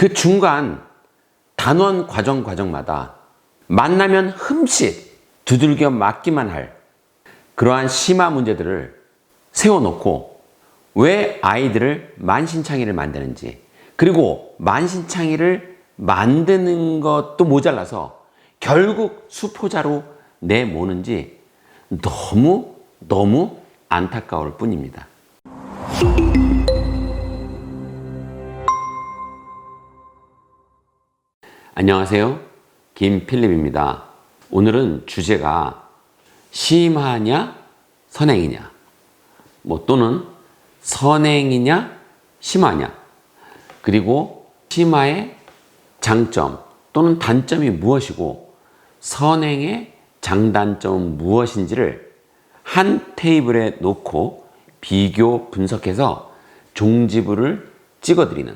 그 중간 단원 과정마다 만나면 흠칫 두들겨 맞기만 할 그러한 심화 문제들을 세워놓고 왜 아이들을 만신창이를 만드는지, 그리고 만신창이를 만드는 것도 모자라서 결국 수포자로 내모는지 너무 안타까울 뿐입니다. 안녕하세요, 김필립입니다. 오늘은 주제가 심화냐 선행이냐, 또는 선행이냐 심화냐, 그리고 심화의 장점 또는 단점이 무엇이고 선행의 장단점은 무엇인지를 한 테이블에 놓고 비교 분석해서 종지부를 찍어드리는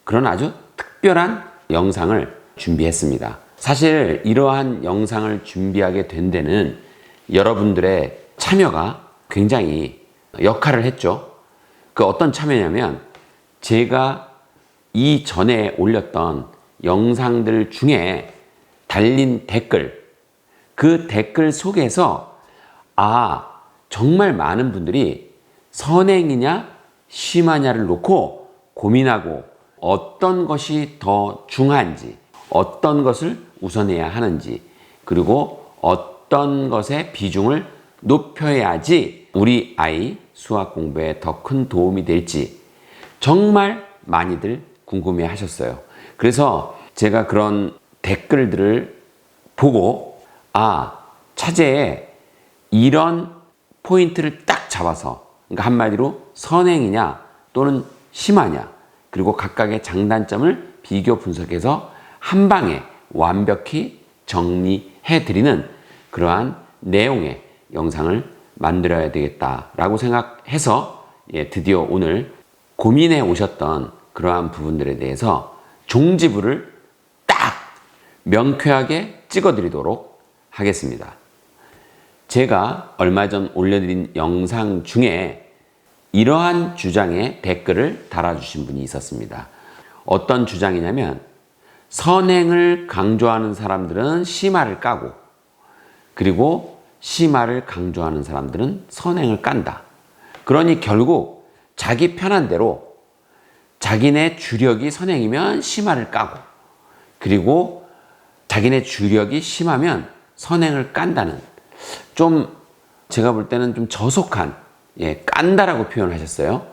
그런 아주 특별한 영상을 준비했습니다. 사실 이러한 영상을 준비하게 된 데는 여러분들의 참여가 굉장히 역할을 했죠. 그 어떤 참여냐면, 제가 이전에 올렸던 영상들 중에 달린 댓글, 그 댓글 속에서 정말 많은 분들이 선행이냐 심하냐를 놓고 고민하고 어떤 것이 더 중요한지, 어떤 것을 우선해야 하는지, 그리고 어떤 것의 비중을 높여야지 우리 아이 수학 공부에 더 큰 도움이 될지 정말 많이들 궁금해 하셨어요. 그래서 제가 그런 댓글들을 보고 차제에 이런 포인트를 딱 잡아서, 그러니까 한마디로 선행이냐 또는 심하냐, 그리고 각각의 장단점을 비교 분석해서 한 방에 완벽히 정리해 드리는 그러한 내용의 영상을 만들어야 되겠다라고 생각해서 드디어 오늘 고민해 오셨던 그러한 부분들에 대해서 종지부를 딱 명쾌하게 찍어 드리도록 하겠습니다. 제가 얼마 전 올려드린 영상 중에 이러한 주장에 댓글을 달아주신 분이 있었습니다. 어떤 주장이냐면, 선행을 강조하는 사람들은 심화를 까고, 그리고 심화를 강조하는 사람들은 선행을 깐다. 그러니 결국 자기 편한 대로 자기네 주력이 선행이면 심화를 까고, 그리고 자기네 주력이 심하면 선행을 깐다는, 좀 제가 볼 때는 좀 저속한 깐다라고 표현하셨어요.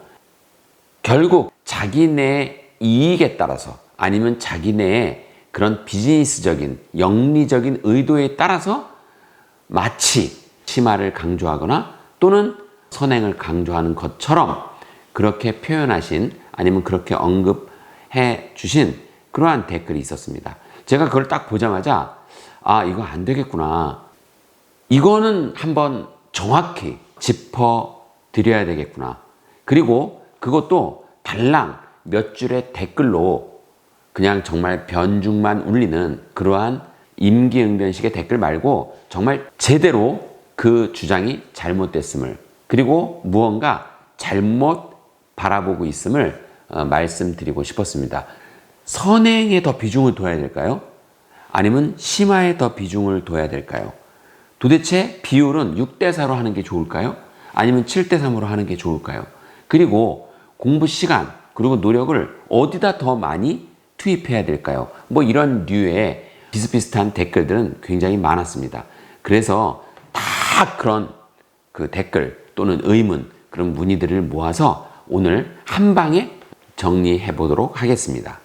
결국 자기네 이익에 따라서, 아니면 자기네의 그런 비즈니스적인 영리적인 의도에 따라서 마치 심화를 강조하거나 또는 선행을 강조하는 것처럼 그렇게 표현하신, 아니면 그렇게 언급해 주신 그러한 댓글이 있었습니다. 제가 그걸 딱 보자마자 이거 안 되겠구나, 이거는 한번 정확히 짚어 드려야 되겠구나, 그리고 그것도 달랑 몇 줄의 댓글로 그냥 정말 변죽만 울리는 그러한 임기응변식의 댓글 말고 정말 제대로 그 주장이 잘못됐음을, 그리고 무언가 잘못 바라보고 있음을 말씀드리고 싶었습니다. 선행에 더 비중을 둬야 될까요? 아니면 심화에 더 비중을 둬야 될까요? 도대체 비율은 6대4로 하는 게 좋을까요? 아니면 7대3으로 하는 게 좋을까요? 그리고 공부 시간, 그리고 노력을 어디다 더 많이 투입해야 될까요? 이런 류의 비슷비슷한 댓글들은 굉장히 많았습니다. 그래서 다 그런 그 댓글 또는 의문, 그런 문의들을 모아서 오늘 한 방에 정리해 보도록 하겠습니다.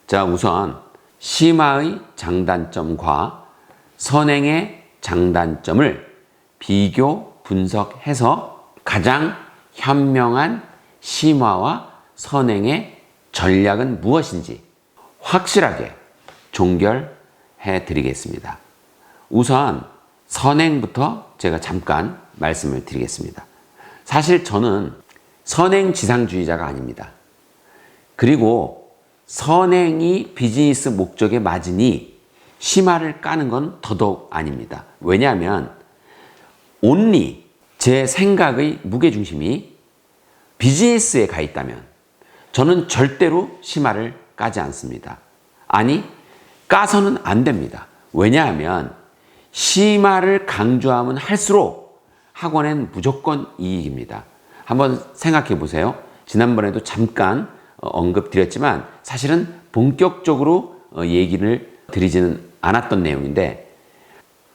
자, 우선 심화의 장단점과 선행의 장단점을 비교 분석해서 가장 현명한 심화와 선행의 전략은 무엇인지 확실하게 종결해 드리겠습니다. 우선 선행부터 제가 잠깐 말씀을 드리겠습니다. 사실 저는 선행지상주의자가 아닙니다. 그리고 선행이 비즈니스 목적에 맞으니 심화를 까는 건 더더욱 아닙니다. 왜냐하면 온리 제 생각의 무게중심이 비즈니스에 가 있다면 저는 절대로 심화를 까지 않습니다. 아니, 까서는 안 됩니다. 왜냐하면 심화를 강조하면 할수록 학원엔 무조건 이익입니다. 한번 생각해 보세요. 지난번에도 잠깐 언급드렸지만 사실은 본격적으로 얘기를 드리지는 않았던 내용인데,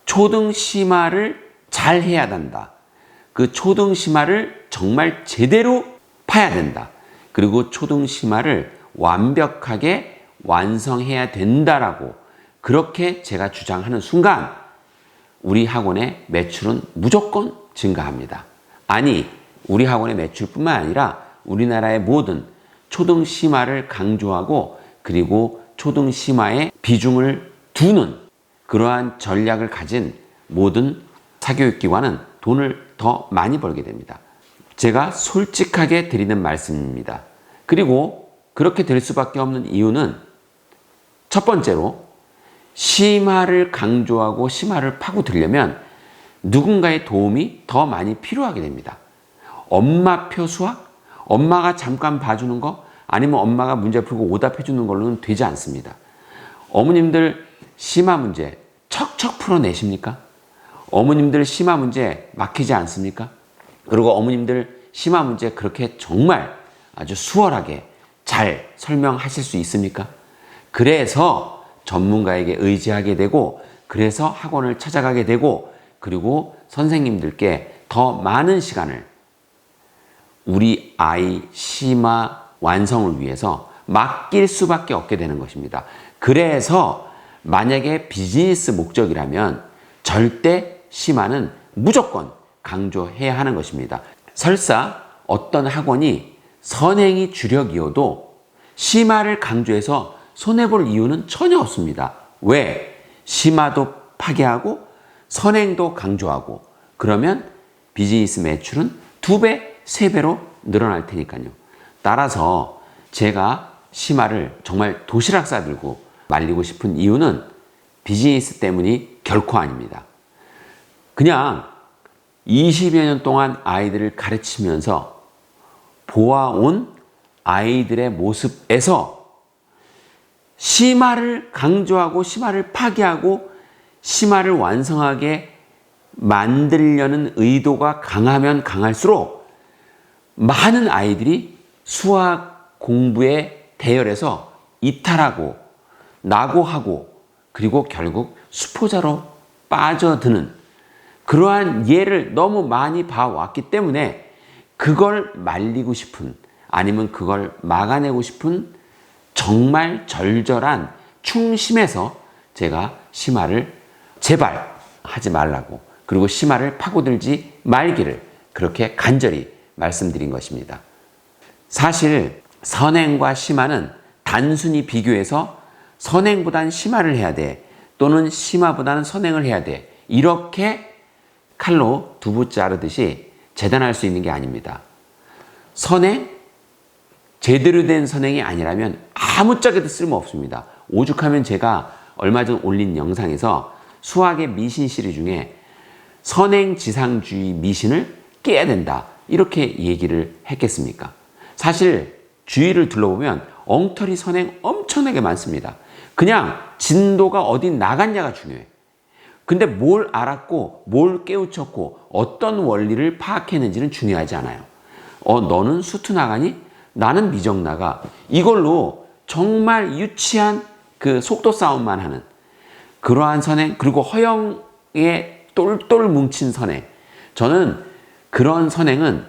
초등 심화를 잘 해야 된다. 그 초등 심화를 정말 제대로 파야 된다. 그리고 초등 심화를 완벽하게 완성해야 된다라고 그렇게 제가 주장하는 순간 우리 학원의 매출은 무조건 증가합니다. 아니, 우리 학원의 매출뿐만 아니라 우리나라의 모든 초등 심화를 강조하고 그리고 초등 심화에 비중을 두는 그러한 전략을 가진 모든 사교육기관은 돈을 더 많이 벌게 됩니다. 제가 솔직하게 드리는 말씀입니다. 그리고 그렇게 될 수밖에 없는 이유는 첫 번째로 심화를 강조하고 심화를 파고들려면 누군가의 도움이 더 많이 필요하게 됩니다. 엄마표 수학? 엄마가 잠깐 봐주는 거? 아니면 엄마가 문제 풀고 오답해 주는 걸로는 되지 않습니다. 어머님들 심화 문제 척척 풀어내십니까? 어머님들 심화 문제 막히지 않습니까? 그리고 어머님들 심화 문제 그렇게 정말 아주 수월하게 잘 설명하실 수 있습니까? 그래서 전문가에게 의지하게 되고, 그래서 학원을 찾아가게 되고, 그리고 선생님들께 더 많은 시간을 우리 아이 심화 완성을 위해서 맡길 수밖에 없게 되는 것입니다. 그래서 만약에 비즈니스 목적이라면 절대 심화는 무조건 강조해야 하는 것입니다. 설사 어떤 학원이 선행이 주력이어도 심화를 강조해서 손해볼 이유는 전혀 없습니다. 왜? 심화도 파괴하고 선행도 강조하고 그러면 비즈니스 매출은 2배, 3배로 늘어날 테니까요. 따라서 제가 심화를 정말 도시락 싸들고 말리고 싶은 이유는 비즈니스 때문이 결코 아닙니다. 그냥 20여 년 동안 아이들을 가르치면서 보아온 아이들의 모습에서 심화를 강조하고 심화를 파괴하고 심화를 완성하게 만들려는 의도가 강하면 강할수록 많은 아이들이 수학 공부에 대열해서 이탈하고 낙오하고 그리고 결국 수포자로 빠져드는 그러한 예를 너무 많이 봐왔기 때문에 그걸 말리고 싶은, 아니면 그걸 막아내고 싶은 정말 절절한 충심에서 제가 심화를 제발 하지 말라고, 그리고 심화를 파고들지 말기를 그렇게 간절히 말씀드린 것입니다. 사실 선행과 심화는 단순히 비교해서 선행보다는 심화를 해야 돼, 또는 심화보다는 선행을 해야 돼, 이렇게 칼로 두부 자르듯이 재단할 수 있는 게 아닙니다. 선행, 제대로 된 선행이 아니라면 아무짝에도 쓸모없습니다. 오죽하면 제가 얼마 전 올린 영상에서 수학의 미신 시리즈 중에 선행지상주의 미신을 깨야 된다, 이렇게 얘기를 했겠습니까? 사실 주위를 둘러보면 엉터리 선행 엄청나게 많습니다. 그냥 진도가 어디 나갔냐가 중요해. 근데 뭘 알았고 뭘 깨우쳤고 어떤 원리를 파악했는지는 중요하지 않아요. 너는 수투 나가니? 나는 미적 나가. 이걸로 정말 유치한 그 속도 싸움만 하는 그러한 선행, 그리고 허영에 똘똘 뭉친 선행. 저는 그런 선행은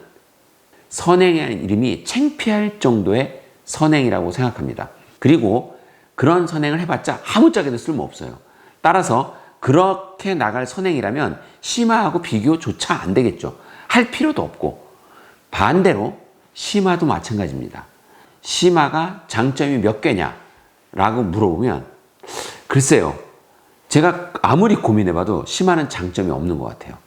선행이라는 이름이 창피할 정도의 선행이라고 생각합니다. 그리고 그런 선행을 해봤자 아무짝에도 쓸모없어요. 따라서 그렇게 나갈 선행이라면 심화하고 비교조차 안 되겠죠. 할 필요도 없고. 반대로 심화도 마찬가지입니다. 심화가 장점이 몇 개냐? 라고 물어보면 글쎄요. 제가 아무리 고민해봐도 심화는 장점이 없는 것 같아요.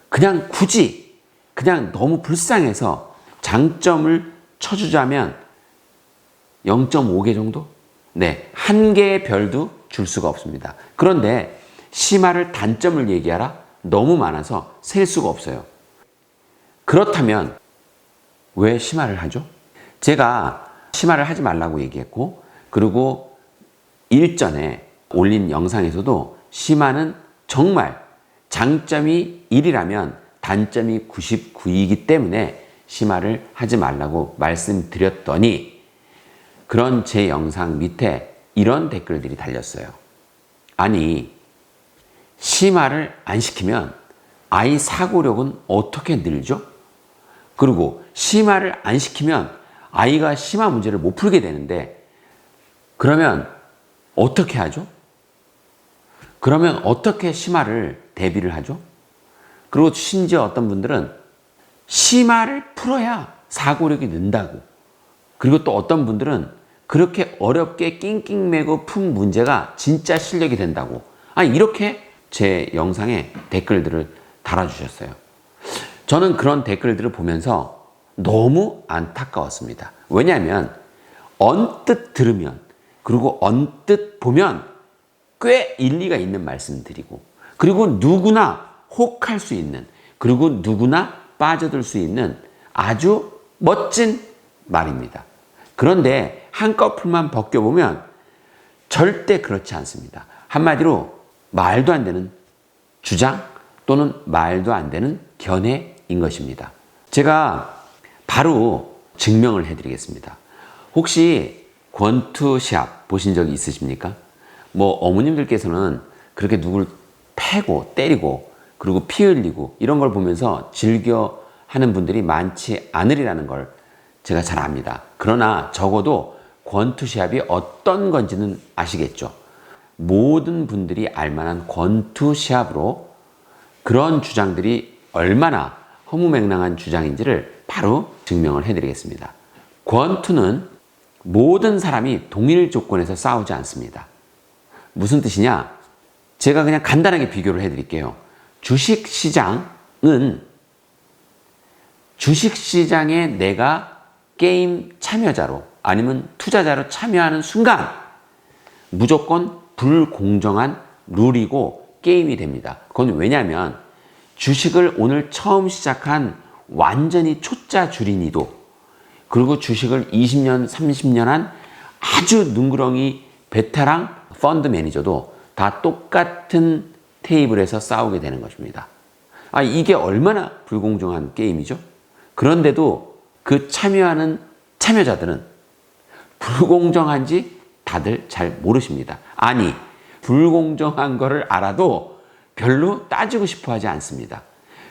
그냥 굳이 그냥 너무 불쌍해서 장점을 쳐주자면 0.5개 정도? 네, 한 개의 별도 줄 수가 없습니다. 그런데 심화를 단점을 얘기하라? 너무 많아서 셀 수가 없어요. 그렇다면 왜 심화를 하죠? 제가 심화를 하지 말라고 얘기했고, 그리고 일전에 올린 영상에서도 심화는 정말 장점이 1이라면 단점이 99이기 때문에 심화를 하지 말라고 말씀드렸더니 그런 제 영상 밑에 이런 댓글들이 달렸어요. 아니, 심화를 안 시키면 아이 사고력은 어떻게 늘죠? 그리고 심화를 안 시키면 아이가 심화 문제를 못 풀게 되는데 그러면 어떻게 하죠? 그러면 어떻게 심화를 대비를 하죠? 그리고 심지어 어떤 분들은 심화를 풀어야 사고력이 는다고. 그리고 또 어떤 분들은 그렇게 어렵게 낑낑매고 푼 문제가 진짜 실력이 된다고. 아니, 이렇게 제 영상에 댓글들을 달아주셨어요. 저는 그런 댓글들을 보면서 너무 안타까웠습니다. 왜냐하면 언뜻 들으면 그리고 언뜻 보면 꽤 일리가 있는 말씀들이고, 그리고 누구나 혹할 수 있는, 그리고 누구나 빠져들 수 있는 아주 멋진 말입니다. 그런데 한꺼풀만 벗겨보면 절대 그렇지 않습니다. 한마디로 말도 안 되는 주장 또는 말도 안 되는 견해인 것입니다. 제가 바로 증명을 해드리겠습니다. 혹시 권투시합 보신 적이 있으십니까? 뭐 어머님들께서는 그렇게 누굴 패고 때리고 그리고 피 흘리고 이런 걸 보면서 즐겨 하는 분들이 많지 않으리라는 걸 제가 잘 압니다. 그러나 적어도 권투시합이 어떤 건지는 아시겠죠? 모든 분들이 알만한 권투시합으로 그런 주장들이 얼마나 허무맹랑한 주장인지를 바로 증명을 해드리겠습니다. 권투는 모든 사람이 동일 조건에서 싸우지 않습니다. 무슨 뜻이냐? 제가 그냥 간단하게 비교를 해드릴게요. 주식시장은 주식시장에 내가 게임 참여자로 아니면 투자자로 참여하는 순간 무조건 불공정한 룰이고 게임이 됩니다. 그건 왜냐하면 주식을 오늘 처음 시작한 완전히 초짜 주린이도 그리고 주식을 20년, 30년 한 아주 눈구렁이 베테랑 펀드 매니저도 다 똑같은 테이블에서 싸우게 되는 것입니다. 이게 얼마나 불공정한 게임이죠? 그런데도 그 참여하는 참여자들은 불공정한지 다들 잘 모르십니다. 아니, 불공정한 거를 알아도 별로 따지고 싶어 하지 않습니다.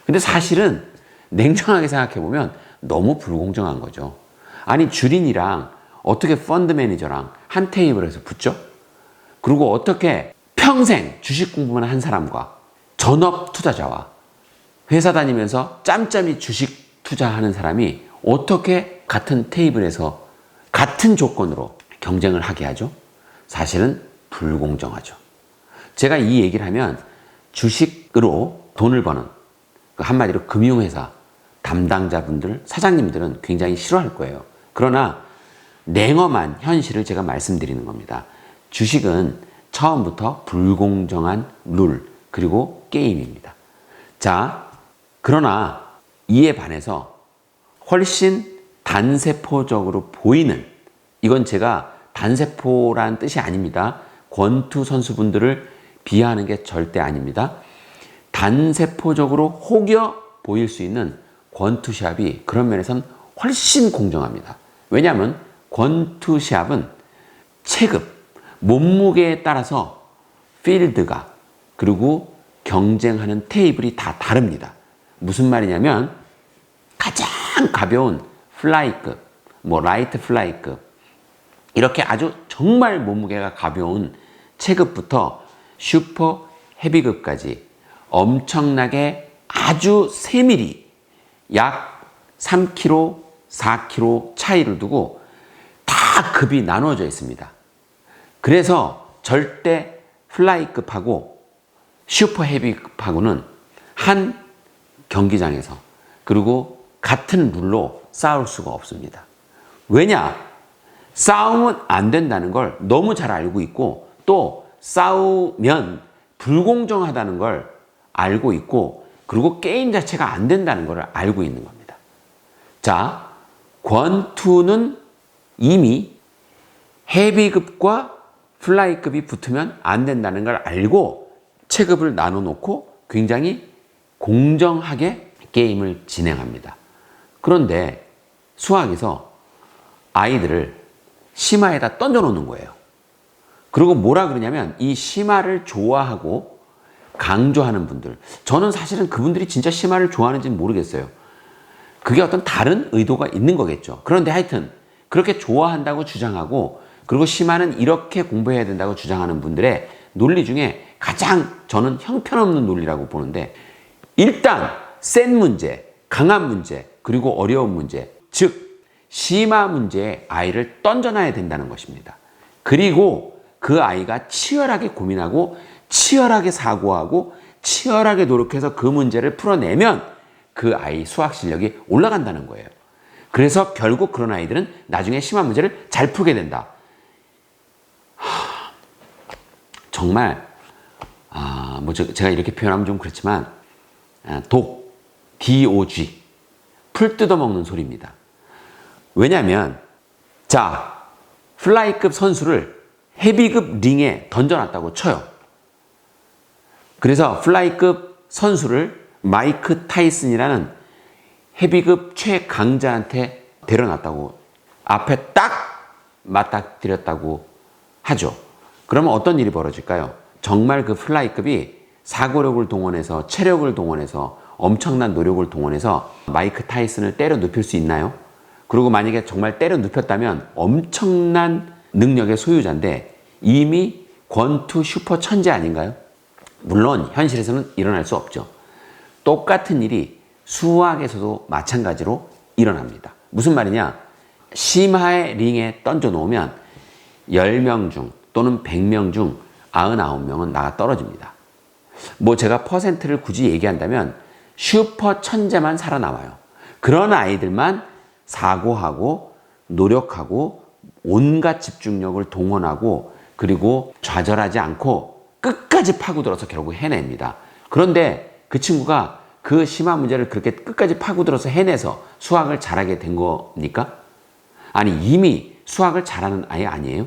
근데 사실은 냉정하게 생각해 보면 너무 불공정한 거죠. 아니, 주린이랑 어떻게 펀드 매니저랑 한 테이블에서 붙죠? 그리고 어떻게 평생 주식 공부만 한 사람과 전업 투자자와 회사 다니면서 짬짬이 주식 투자하는 사람이 어떻게 같은 테이블에서 같은 조건으로 경쟁을 하게 하죠? 사실은 불공정하죠. 제가 이 얘기를 하면 주식으로 돈을 버는 한마디로 금융회사 담당자분들, 사장님들은 굉장히 싫어할 거예요. 그러나 냉엄한 현실을 제가 말씀드리는 겁니다. 주식은 처음부터 불공정한 룰 그리고 게임입니다. 자, 그러나 이에 반해서 훨씬 단세포적으로 보이는, 이건 제가 단세포란 뜻이 아닙니다. 권투 선수분들을 비하하는 게 절대 아닙니다. 단세포적으로 혹여 보일 수 있는 권투시합이 그런 면에선 훨씬 공정합니다. 왜냐하면 권투시합은 체급, 몸무게에 따라서 필드가 그리고 경쟁하는 테이블이 다 다릅니다. 무슨 말이냐면 가장 가벼운 플라이급, 라이트 플라이급 이렇게 아주 정말 몸무게가 가벼운 체급부터 슈퍼 헤비급까지 엄청나게 아주 세밀히 약 3kg, 4kg 차이를 두고 다 급이 나누어져 있습니다. 그래서 절대 플라이급하고 슈퍼 헤비급하고는 한 경기장에서 그리고 같은 룰로 싸울 수가 없습니다. 왜냐? 싸우면 안 된다는 걸 너무 잘 알고 있고 또 싸우면 불공정하다는 걸 알고 있고 그리고 게임 자체가 안 된다는 걸 알고 있는 겁니다. 자, 권투는 이미 헤비급과 플라이급이 붙으면 안 된다는 걸 알고 체급을 나눠 놓고 굉장히 공정하게 게임을 진행합니다. 그런데 수학에서 아이들을 심화에다 던져 놓는 거예요. 그리고 뭐라 그러냐면 이 심화를 좋아하고 강조하는 분들, 저는 사실은 그분들이 진짜 심화를 좋아하는지는 모르겠어요. 그게 어떤 다른 의도가 있는 거겠죠. 그런데 하여튼 그렇게 좋아한다고 주장하고 그리고 심화는 이렇게 공부해야 된다고 주장하는 분들의 논리 중에 가장 저는 형편없는 논리라고 보는데, 일단 센 문제, 강한 문제, 그리고 어려운 문제, 즉 심화 문제에 아이를 던져놔야 된다는 것입니다. 그리고 그 아이가 치열하게 고민하고 치열하게 사고하고 치열하게 노력해서 그 문제를 풀어내면 그 아이 수학 실력이 올라간다는 거예요. 그래서 결국 그런 아이들은 나중에 심화 문제를 잘 풀게 된다. 정말 제가 이렇게 표현하면 좀 그렇지만 DOG, 풀 뜯어먹는 소리입니다. 왜냐하면 자, 플라이급 선수를 헤비급 링에 던져놨다고 쳐요. 그래서 플라이급 선수를 마이크 타이슨이라는 헤비급 최강자한테 데려놨다고 앞에 딱 맞닥뜨렸다고 하죠. 그러면 어떤 일이 벌어질까요? 정말 그 플라이급이 사고력을 동원해서 체력을 동원해서 엄청난 노력을 동원해서 마이크 타이슨을 때려 눕힐 수 있나요? 그리고 만약에 정말 때려 눕혔다면 엄청난 능력의 소유자인데 이미 권투 슈퍼 천재 아닌가요? 물론 현실에서는 일어날 수 없죠. 똑같은 일이 수학에서도 마찬가지로 일어납니다. 무슨 말이냐? 심화의 링에 던져 놓으면 10명 중 또는 100명 중 99명은 나가 떨어집니다. 제가 퍼센트를 굳이 얘기한다면 슈퍼 천재만 살아남아요. 그런 아이들만 사고하고 노력하고 온갖 집중력을 동원하고 그리고 좌절하지 않고 끝까지 파고들어서 결국 해냅니다. 그런데 그 친구가 그 심화 문제를 그렇게 끝까지 파고들어서 해내서 수학을 잘하게 된 겁니까? 아니, 이미 수학을 잘하는 아이 아니에요?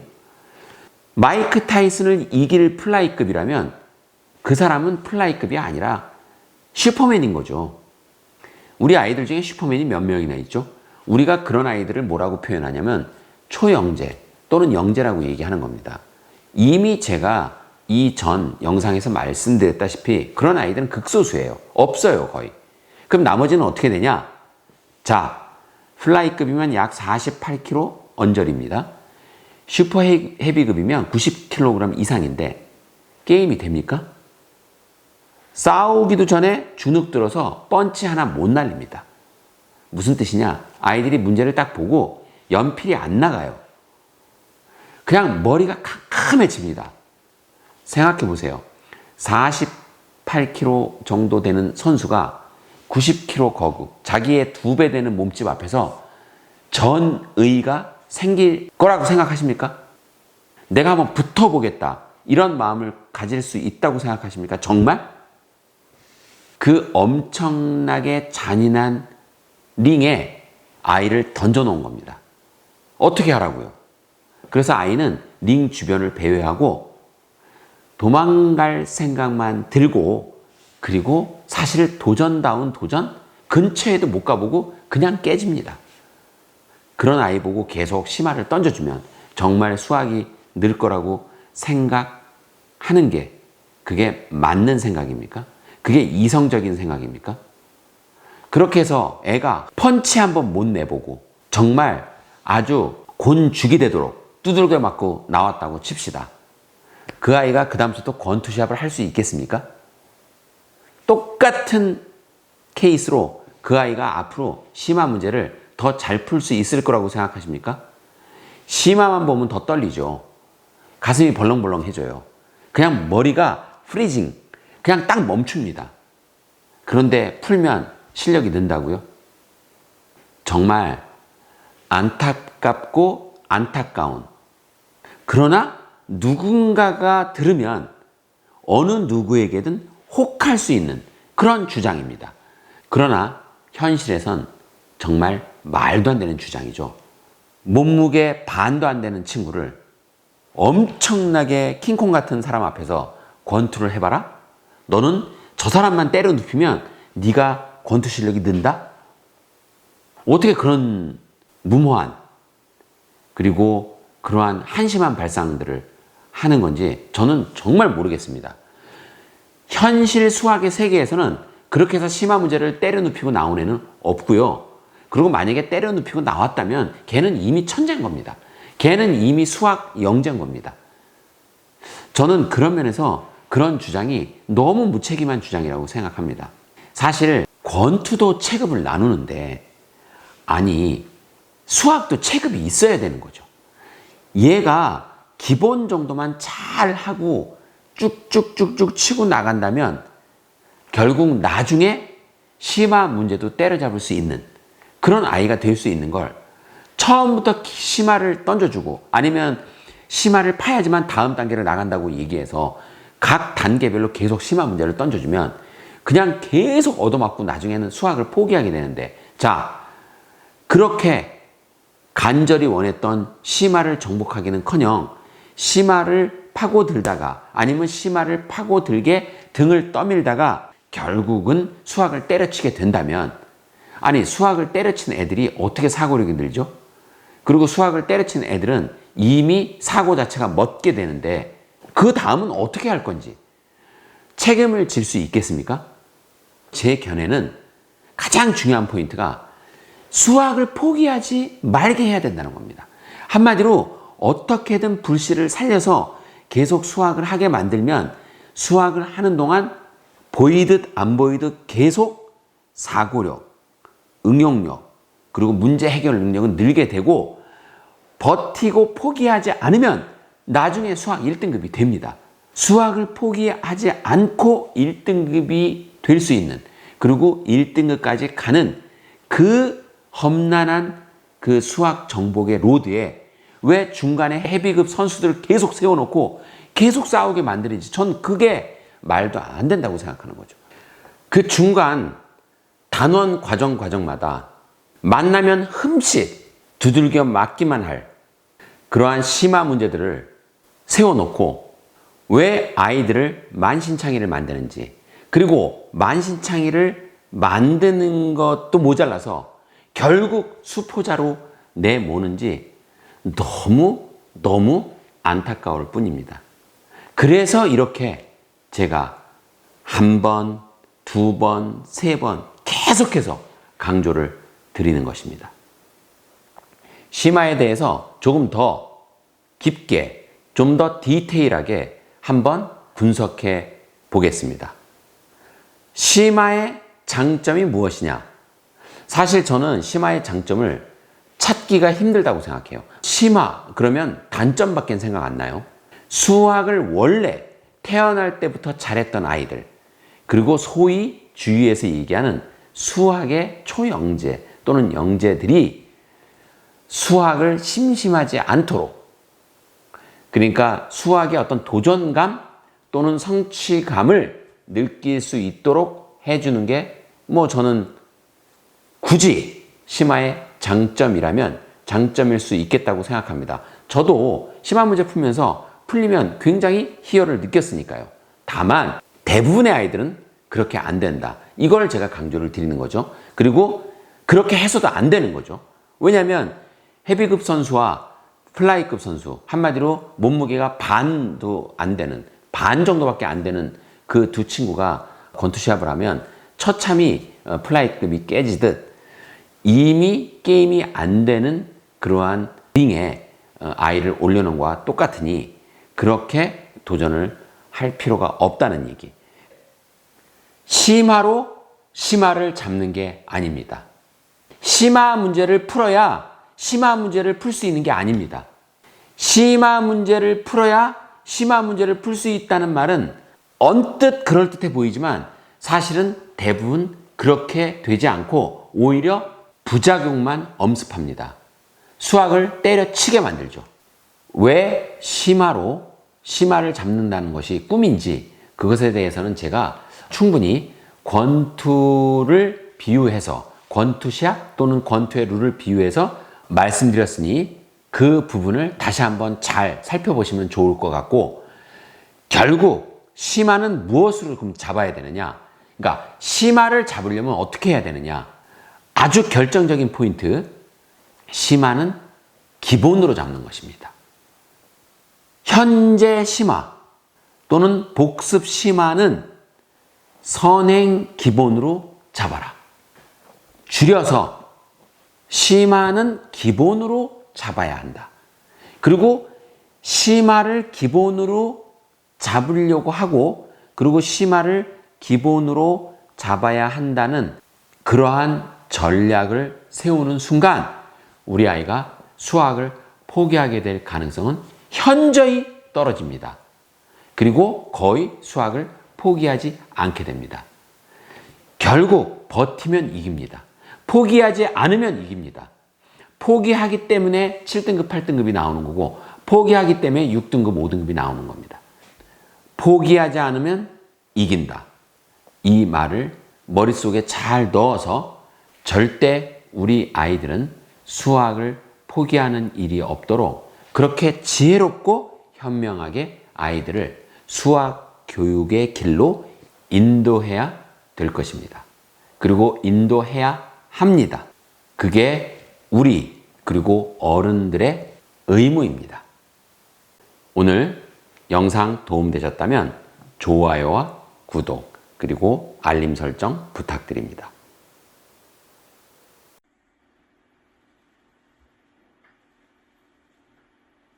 마이크 타이슨을 이길 플라이급이라면 그 사람은 플라이급이 아니라 슈퍼맨인 거죠. 우리 아이들 중에 슈퍼맨이 몇 명이나 있죠? 우리가 그런 아이들을 뭐라고 표현하냐면 초영재 또는 영재라고 얘기하는 겁니다. 이미 제가 이전 영상에서 말씀드렸다시피 그런 아이들은 극소수예요. 없어요, 거의. 그럼 나머지는 어떻게 되냐? 자, 플라이급이면 약 48kg 언저리입니다. 슈퍼 헤비급이면 90kg 이상인데 게임이 됩니까? 싸우기도 전에 주눅 들어서 펀치 하나 못 날립니다. 무슨 뜻이냐? 아이들이 문제를 딱 보고 연필이 안 나가요. 그냥 머리가 캄캄해집니다. 생각해 보세요. 48kg 정도 되는 선수가 90kg 거국, 자기의 2배 되는 몸집 앞에서 전의가 생길 거라고 생각하십니까? 내가 한번 붙어보겠다, 이런 마음을 가질 수 있다고 생각하십니까? 정말? 그 엄청나게 잔인한 링에 아이를 던져놓은 겁니다. 어떻게 하라고요? 그래서 아이는 링 주변을 배회하고 도망갈 생각만 들고, 그리고 사실 도전다운 도전 근처에도 못 가보고 그냥 깨집니다. 그런 아이 보고 계속 심화를 던져주면 정말 수학이 늘 거라고 생각하는 게 그게 맞는 생각입니까? 그게 이성적인 생각입니까? 그렇게 해서 애가 펀치 한번 못 내보고 정말 아주 곤죽이 되도록 두들겨 맞고 나왔다고 칩시다. 그 아이가 그 다음부터 권투 시합을 할 수 있겠습니까? 똑같은 케이스로 그 아이가 앞으로 심화 문제를 더 잘 풀 수 있을 거라고 생각하십니까? 심화만 보면 더 떨리죠. 가슴이 벌렁벌렁해져요. 그냥 머리가 프리징, 그냥 딱 멈춥니다. 그런데 풀면 실력이 는다고요? 정말 안타깝고 안타까운, 그러나 누군가가 들으면 어느 누구에게든 혹할 수 있는 그런 주장입니다. 그러나 현실에선 정말 말도 안 되는 주장이죠. 몸무게 반도 안 되는 친구를 엄청나게 킹콩 같은 사람 앞에서 권투를 해봐라? 너는 저 사람만 때려 눕히면 네가 권투 실력이 는다? 어떻게 그런 무모한 그리고 그러한 한심한 발상들을 하는 건지 저는 정말 모르겠습니다. 현실 수학의 세계에서는 그렇게 해서 심화 문제를 때려 눕히고 나온 애는 없고요. 그리고 만약에 때려 눕히고 나왔다면 걔는 이미 천재인 겁니다. 걔는 이미 수학 영재인 겁니다. 저는 그런 면에서 그런 주장이 너무 무책임한 주장이라고 생각합니다. 사실 권투도 체급을 나누는데 아니 수학도 체급이 있어야 되는 거죠. 얘가 기본 정도만 잘 하고 쭉쭉쭉쭉 치고 나간다면 결국 나중에 심화 문제도 때려잡을 수 있는 그런 아이가 될 수 있는 걸 처음부터 심화를 던져주고 아니면 심화를 파야지만 다음 단계를 나간다고 얘기해서 각 단계별로 계속 심화 문제를 던져주면 그냥 계속 얻어맞고 나중에는 수학을 포기하게 되는데 자 그렇게 간절히 원했던 심화를 정복하기는커녕 심화를 파고들다가 아니면 심화를 파고들게 등을 떠밀다가 결국은 수학을 때려치게 된다면 아니 수학을 때려친 애들이 어떻게 사고력이 늘죠? 그리고 수학을 때려친 애들은 이미 사고 자체가 멎게 되는데 그 다음은 어떻게 할 건지 책임을 질 수 있겠습니까? 제 견해는 가장 중요한 포인트가 수학을 포기하지 말게 해야 된다는 겁니다. 한마디로 어떻게든 불씨를 살려서 계속 수학을 하게 만들면 수학을 하는 동안 보이듯 안 보이듯 계속 사고력, 응용력, 그리고 문제 해결 능력은 늘게 되고 버티고 포기하지 않으면 나중에 수학 1등급이 됩니다. 수학을 포기하지 않고 1등급이 될 수 있는 그리고 1등급까지 가는 그 험난한 그 수학 정복의 로드에 왜 중간에 헤비급 선수들을 계속 세워놓고 계속 싸우게 만드는지 전 그게 말도 안 된다고 생각하는 거죠. 그 중간 단원 과정마다 만나면 흠칫 두들겨 맞기만 할 그러한 심화 문제들을 세워놓고 왜 아이들을 만신창이를 만드는지 그리고 만신창이를 만드는 것도 모자라서 결국 수포자로 내모는지 너무 안타까울 뿐입니다. 그래서 이렇게 제가 한 번, 두 번, 세 번 계속해서 강조를 드리는 것입니다. 심화에 대해서 조금 더 깊게, 좀 더 디테일하게 한번 분석해 보겠습니다. 심화의 장점이 무엇이냐? 사실 저는 심화의 장점을 찾기가 힘들다고 생각해요. 심화, 그러면 단점밖에 생각 안 나요. 수학을 원래 태어날 때부터 잘했던 아이들, 그리고 소위 주위에서 얘기하는 수학의 초영재 또는 영재들이 수학을 심심하지 않도록, 그러니까 수학의 어떤 도전감 또는 성취감을 느낄 수 있도록 해주는 게 저는 굳이 심화의 장점이라면 장점일 수 있겠다고 생각합니다. 저도 심화 문제 풀면서 풀리면 굉장히 희열을 느꼈으니까요. 다만 대부분의 아이들은 그렇게 안 된다. 이걸 제가 강조를 드리는 거죠. 그리고 그렇게 해서도 안 되는 거죠. 왜냐하면 헤비급 선수와 플라이급 선수, 한마디로 몸무게가 반도 안 되는, 반 정도밖에 안 되는 그 두 친구가 권투 시합을 하면 처참히 플라이급이 깨지듯 이미 게임이 안 되는 그러한 링에 아이를 올려놓은 것과 똑같으니 그렇게 도전을 할 필요가 없다는 얘기. 심화로 심화를 잡는 게 아닙니다. 심화 문제를 풀어야 심화 문제를 풀 수 있는 게 아닙니다. 심화 문제를 풀어야 심화 문제를 풀 수 있다는 말은 언뜻 그럴듯해 보이지만 사실은 대부분 그렇게 되지 않고 오히려 부작용만 엄습합니다. 수학을 때려치게 만들죠. 왜 심화를 잡는다는 것이 꿈인지 그것에 대해서는 제가 충분히 권투를 비유해서 권투 시합 또는 권투의 룰을 비유해서 말씀드렸으니 그 부분을 다시 한번 잘 살펴보시면 좋을 것 같고, 결국 심화는 무엇으로 그럼 잡아야 되느냐? 그러니까 심화를 잡으려면 어떻게 해야 되느냐? 아주 결정적인 포인트, 심화는 기본으로 잡는 것입니다. 현재 심화 또는 복습 심화는 선행 기본으로 잡아라. 줄여서 심화는 기본으로 잡아야 한다. 그리고 심화를 기본으로 잡으려고 하고, 그리고 심화를 기본으로 잡아야 한다는 그러한 전략을 세우는 순간 우리 아이가 수학을 포기하게 될 가능성은 현저히 떨어집니다. 그리고 거의 수학을 포기하지 않게 됩니다. 결국 버티면 이깁니다. 포기하지 않으면 이깁니다. 포기하기 때문에 7등급, 8등급이 나오는 거고, 포기하기 때문에 6등급, 5등급이 나오는 겁니다. 포기하지 않으면 이긴다. 이 말을 머릿속에 잘 넣어서 절대 우리 아이들은 수학을 포기하는 일이 없도록 그렇게 지혜롭고 현명하게 아이들을 수학 교육의 길로 인도해야 될 것입니다. 그리고 인도해야 합니다. 그게 우리 그리고 어른들의 의무입니다. 오늘 영상 도움되셨다면 좋아요와 구독 그리고 알림 설정 부탁드립니다.